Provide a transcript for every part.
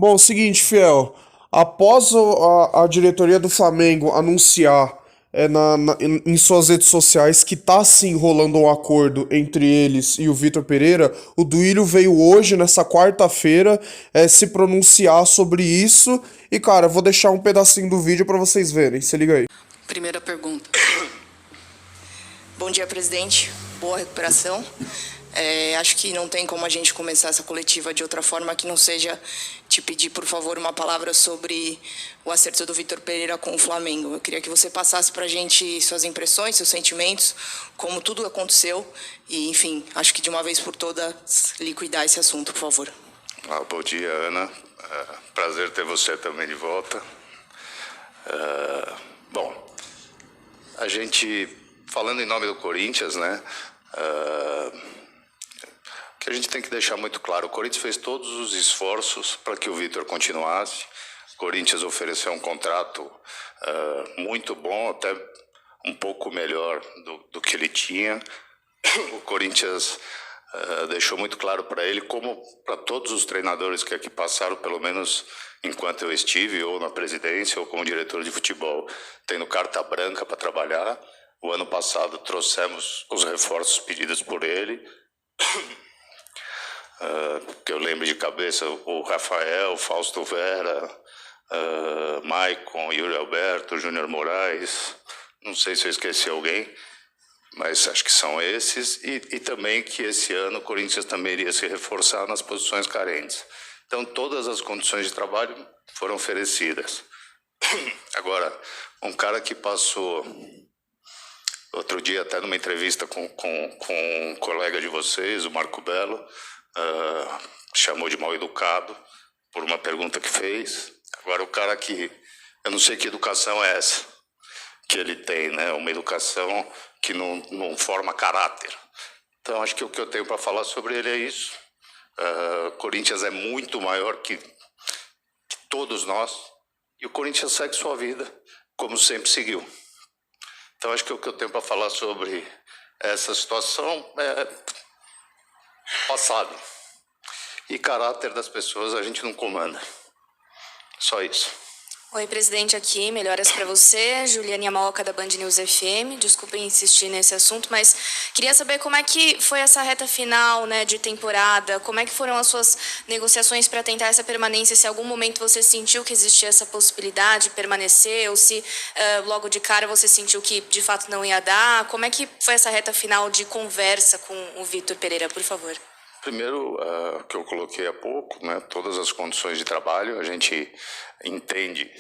Bom, seguinte, Fiel. Após a diretoria do Flamengo anunciar em suas redes sociais que tá sim rolando um acordo entre eles e o Vitor Pereira, o Duílio veio hoje, nessa quarta-feira, se pronunciar sobre isso. E, cara, eu vou deixar um pedacinho do vídeo pra vocês verem. Se liga aí. Primeira pergunta. Bom dia, presidente. Boa recuperação. Acho que não tem como a gente começar essa coletiva de outra forma que não seja te pedir, por favor, uma palavra sobre o acerto do Vitor Pereira com o Flamengo. Eu queria que você passasse para a gente suas impressões, seus sentimentos, como tudo aconteceu e, enfim, acho que de uma vez por todas liquidar esse assunto, por favor. Bom dia, Ana. Prazer ter você também de volta. Bom, a gente, falando em nome do Corinthians, né? O que a gente tem que deixar muito claro, o Corinthians fez todos os esforços para que o Vitor continuasse. O Corinthians ofereceu um contrato muito bom, até um pouco melhor do que ele tinha. O Corinthians deixou muito claro para ele, como para todos os treinadores que aqui passaram, pelo menos enquanto eu estive, ou na presidência, ou como diretor de futebol, tendo carta branca para trabalhar. O ano passado trouxemos os reforços pedidos por ele. Que eu lembro de cabeça, o Rafael, Fausto Vera, Maicon, Yuri Alberto, Júnior Moraes, não sei se eu esqueci alguém, mas acho que são esses, e também que esse ano o Corinthians também iria se reforçar nas posições carentes. Então todas as condições de trabalho foram oferecidas. Agora, um cara que passou, outro dia até numa entrevista com um colega de vocês, o Marco Belo, chamou de mal educado por uma pergunta que fez. Agora o cara que, eu não sei que educação é essa que ele tem, né? Uma educação que não forma caráter. Então acho que o que eu tenho para falar sobre ele é isso. Corinthians é muito maior que todos nós, e o Corinthians segue sua vida como sempre seguiu. Então acho que o que eu tenho para falar sobre essa situação é passado. E caráter das pessoas a gente não comanda. Só isso. Oi, presidente, aqui, melhoras para você, Juliane Yamaoka da Band News FM. Desculpem insistir nesse assunto, mas queria saber como é que foi essa reta final, né, de temporada, como é que foram as suas negociações para tentar essa permanência, se em algum momento você sentiu que existia essa possibilidade de permanecer, ou se logo de cara você sentiu que de fato não ia dar. Como é que foi essa reta final de conversa com o Vitor Pereira, por favor? Primeiro, que eu coloquei há pouco, né, todas as condições de trabalho, a gente entende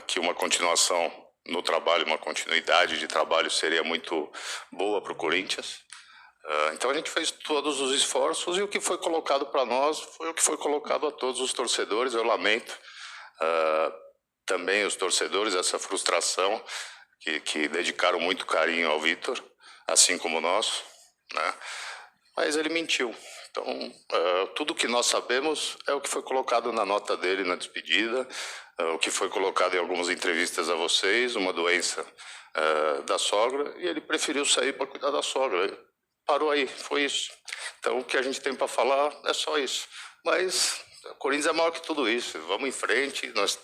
que uma continuação no trabalho, uma continuidade de trabalho seria muito boa para o Corinthians. Então a gente fez todos os esforços, e o que foi colocado para nós foi o que foi colocado a todos os torcedores. Eu lamento também os torcedores, essa frustração, que dedicaram muito carinho ao Vitor, assim como nós, né? Mas ele mentiu. Então, tudo que nós sabemos é o que foi colocado na nota dele na despedida, o que foi colocado em algumas entrevistas a vocês, uma doença da sogra, e ele preferiu sair para cuidar da sogra. Ele parou aí, foi isso. Então, o que a gente tem para falar é só isso. Mas o Corinthians é maior que tudo isso. Vamos em frente, nós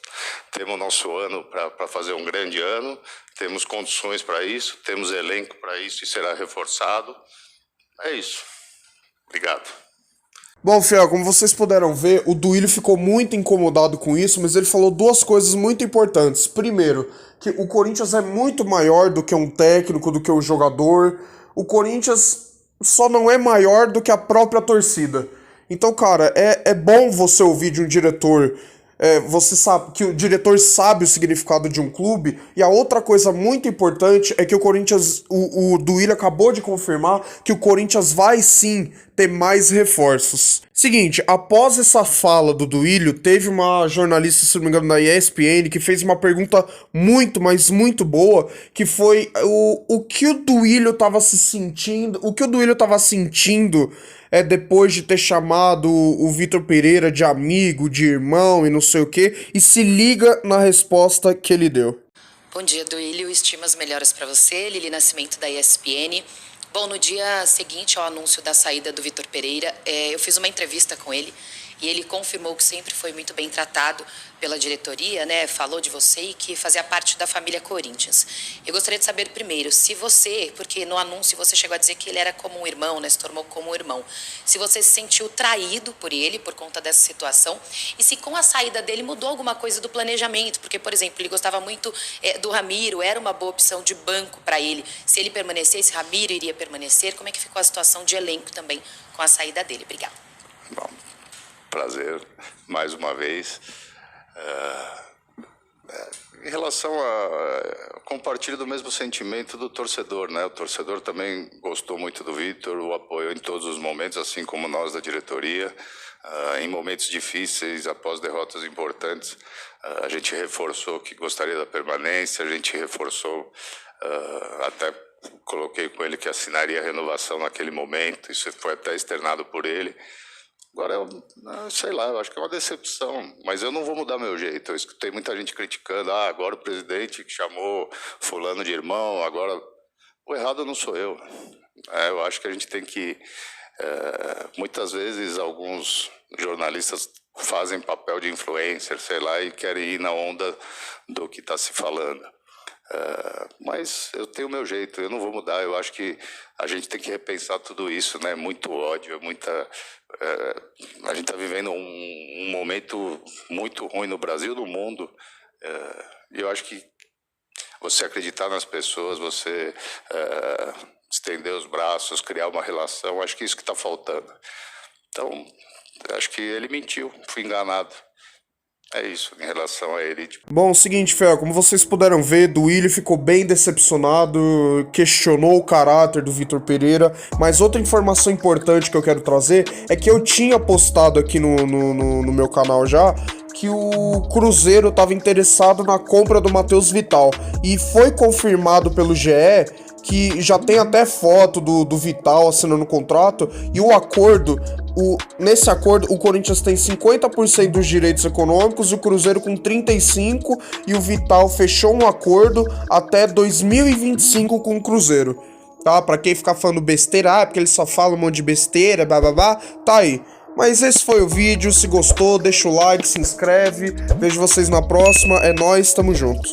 temos nosso ano para fazer um grande ano, temos condições para isso, temos elenco para isso e será reforçado. É isso. Obrigado. Bom, Fiel, como vocês puderam ver, o Duílio ficou muito incomodado com isso, mas ele falou duas coisas muito importantes. Primeiro, que o Corinthians é muito maior do que um técnico, do que um jogador. O Corinthians só não é maior do que a própria torcida. Então, cara, é bom você ouvir de um diretor. Você sabe que o diretor sabe o significado de um clube. E a outra coisa muito importante é que o Corinthians, o Duílio acabou de confirmar que o Corinthians vai sim ter mais reforços. Seguinte, após essa fala do Duílio, teve uma jornalista, se não me engano, da ESPN, que fez uma pergunta muito, mas muito boa, que foi o que o Duílio tava se sentindo, o que o Duílio tava sentindo depois de ter chamado o Vitor Pereira de amigo, de irmão e não sei o que, e se liga na resposta que ele deu. Bom dia, Duílio. Estimas melhoras para você. Lili Nascimento, da ESPN. Bom, no dia seguinte ao anúncio da saída do Vitor Pereira, eu fiz uma entrevista com ele e ele confirmou que sempre foi muito bem tratado pela diretoria, né? Falou de você e que fazia parte da família Corinthians. Eu gostaria de saber primeiro, se você, porque no anúncio você chegou a dizer que ele era como um irmão, né? Se tornou como um irmão. Se você se sentiu traído por ele, por conta dessa situação, e se com a saída dele mudou alguma coisa do planejamento, porque, por exemplo, ele gostava muito do Ramiro, era uma boa opção de banco para ele. Se ele permanecesse, Ramiro iria permanecer. Como é que ficou a situação de elenco também com a saída dele? Obrigada. Bom, prazer, mais uma vez. Em relação a... compartilho do mesmo sentimento do torcedor, né? O torcedor também gostou muito do Vitor, o apoiou em todos os momentos, assim como nós da diretoria. Em momentos difíceis, após derrotas importantes, a gente reforçou que gostaria da permanência, a gente reforçou, até coloquei com ele que assinaria a renovação naquele momento, isso foi até externado por ele. Agora, sei lá, eu acho que é uma decepção, mas eu não vou mudar meu jeito. Eu escutei muita gente criticando, agora o presidente que chamou fulano de irmão, agora... O errado não sou eu. Eu acho que a gente tem que... muitas vezes, alguns jornalistas fazem papel de influencer, sei lá, e querem ir na onda do que está se falando. Mas eu tenho o meu jeito, eu não vou mudar. Eu acho que a gente tem que repensar tudo isso, né? Muito ódio, a gente está vivendo um momento muito ruim no Brasil e no mundo. E eu acho que você acreditar nas pessoas, você estender os braços, criar uma relação, acho que é isso que está faltando. Então, acho que ele mentiu, fui enganado. É isso, em relação a ele. Bom, seguinte, Fel, como vocês puderam ver, Duílio ficou bem decepcionado, questionou o caráter do Vitor Pereira, mas outra informação importante que eu quero trazer é que eu tinha postado aqui no meu canal já, que o Cruzeiro estava interessado na compra do Matheus Vital, e foi confirmado pelo GE que já tem até foto do Vital assinando o contrato, e o acordo, nesse acordo, o Corinthians tem 50% dos direitos econômicos, o Cruzeiro com 35%, e o Vital fechou um acordo até 2025 com o Cruzeiro, tá? Pra quem ficar falando besteira, porque ele só fala um monte de besteira, bababá, tá aí. Mas esse foi o vídeo, se gostou, deixa o like, se inscreve, vejo vocês na próxima, é nóis, tamo junto.